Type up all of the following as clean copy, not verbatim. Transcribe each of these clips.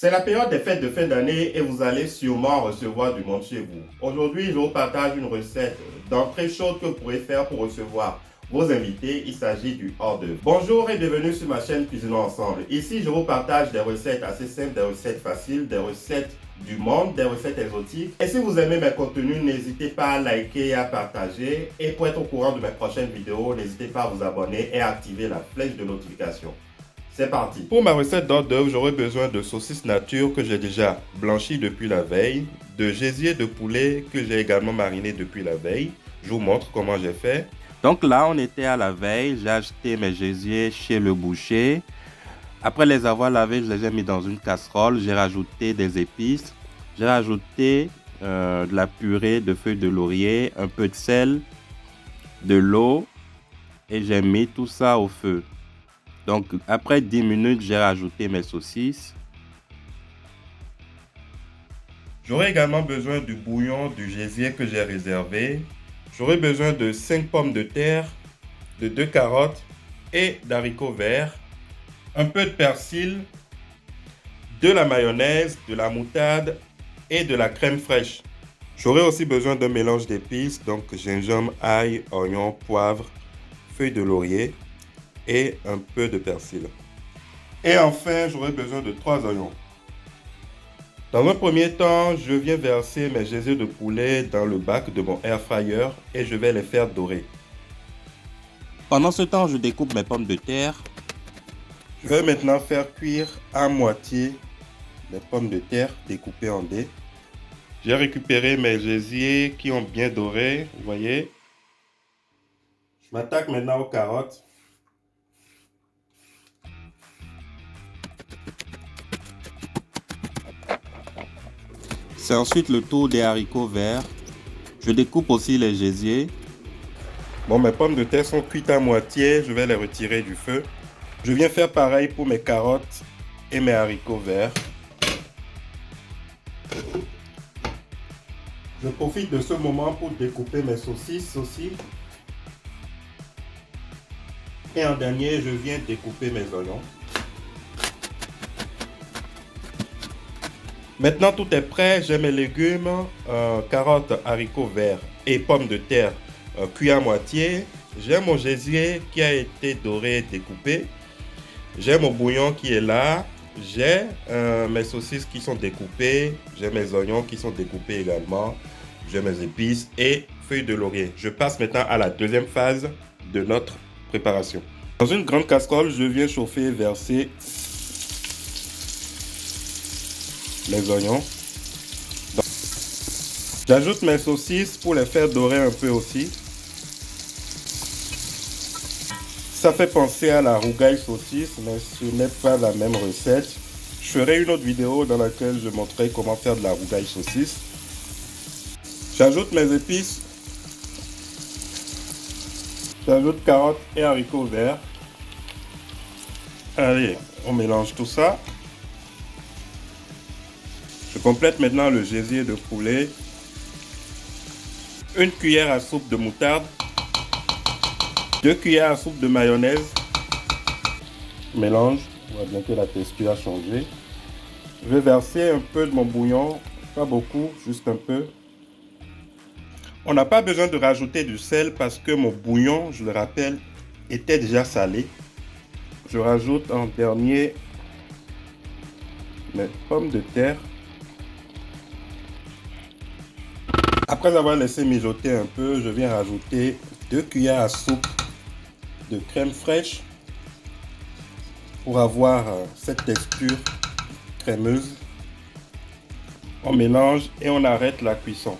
C'est la période des fêtes de fin d'année et vous allez sûrement recevoir du monde chez vous. Aujourd'hui, je vous partage une recette d'entrée chaude que vous pourrez faire pour recevoir vos invités. Il s'agit du hors d'œuvre. Bonjour et bienvenue sur ma chaîne Cuisinons Ensemble. Ici, je vous partage des recettes assez simples, des recettes faciles, des recettes du monde, des recettes exotiques. Et si vous aimez mes contenus, n'hésitez pas à liker et à partager. Et pour être au courant de mes prochaines vidéos, n'hésitez pas à vous abonner et à activer la flèche de notification. C'est parti. Pour ma recette d'hors d'œuvre, j'aurai besoin de saucisses nature que j'ai déjà blanchies depuis la veille, de gésier de poulet que j'ai également mariné depuis la veille. Je vous montre comment j'ai fait. Donc là, on était à la veille, j'ai acheté mes gésiers chez le boucher. Après les avoir lavés, je les ai mis dans une casserole. J'ai rajouté des épices. J'ai rajouté de la purée de feuilles de laurier, un peu de sel, de l'eau et j'ai mis tout ça au feu. Donc après 10 minutes, j'ai rajouté mes saucisses. J'aurai également besoin du bouillon du gésier que j'ai réservé. J'aurai besoin de 5 pommes de terre, de 2 carottes et d'haricots verts, un peu de persil, de la mayonnaise, de la moutarde et de la crème fraîche. J'aurai aussi besoin d'un mélange d'épices, donc gingembre, ail, oignon, poivre, feuilles de laurier et un peu de persil. Et enfin, j'aurai besoin de 3 oignons. Dans un premier temps, je viens verser mes geysers de poulet dans le bac de mon air fryer et je vais les faire dorer. Pendant ce temps, je découpe mes pommes de terre. Je vais maintenant faire cuire à moitié les pommes de terre découpées en dés. J'ai récupéré mes gésiers qui ont bien doré, vous voyez. Je m'attaque maintenant aux carottes. C'est ensuite le tour des haricots verts. Je découpe aussi les gésiers. Bon, mes pommes de terre sont cuites à moitié, je vais les retirer du feu. Je viens faire pareil pour mes carottes et mes haricots verts. Je profite de ce moment pour découper mes saucisses aussi. Et en dernier, je viens découper mes oignons. Maintenant, tout est prêt. J'ai mes légumes, carottes, haricots verts et pommes de terre cuits à moitié. J'ai mon gésier qui a été doré et découpé. J'ai mon bouillon qui est là. J'ai mes saucisses qui sont découpées. J'ai mes oignons qui sont découpés également. J'ai mes épices et feuilles de laurier. Je passe maintenant à la deuxième phase de notre préparation. Dans une grande casserole, je viens chauffer et verser les oignons. J'ajoute mes saucisses pour les faire dorer un peu aussi. Ça fait penser à la rougaille saucisse, mais ce n'est pas la même recette. Je ferai une autre vidéo dans laquelle je montrerai comment faire de la rougaille saucisse. J'ajoute mes épices. J'ajoute carottes et haricots verts. Allez, on mélange tout ça. Je complète maintenant le gésier de poulet. Une cuillère à soupe de moutarde. 2 cuillères à soupe de mayonnaise. Mélange. On voit bien que la texture a changé. Je vais verser un peu de mon bouillon. Pas beaucoup, juste un peu. On n'a pas besoin de rajouter du sel parce que mon bouillon, je le rappelle, était déjà salé. Je rajoute en dernier mes pommes de terre. Après avoir laissé mijoter un peu, je viens rajouter 2 cuillères à soupe de crème fraîche pour avoir cette texture crémeuse. On mélange et on arrête la cuisson.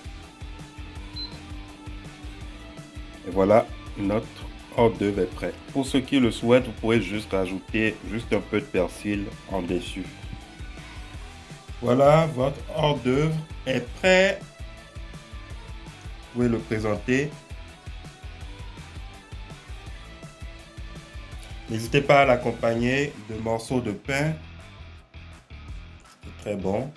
Et voilà, notre hors d'œuvre est prêt. Pour ceux qui le souhaitent, vous pouvez juste rajouter un peu de persil en dessus. Voilà, votre hors d'œuvre est prêt. Vous pouvez le présenter. N'hésitez pas à l'accompagner de morceaux de pain. C'est très bon.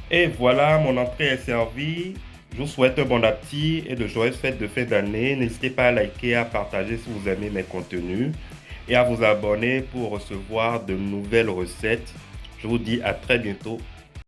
Et voilà, mon entrée est servie. Je vous souhaite un bon appétit et de joyeuses fêtes de fin d'année. N'hésitez pas à liker, à partager si vous aimez mes contenus et à vous abonner pour recevoir de nouvelles recettes. Je vous dis à très bientôt.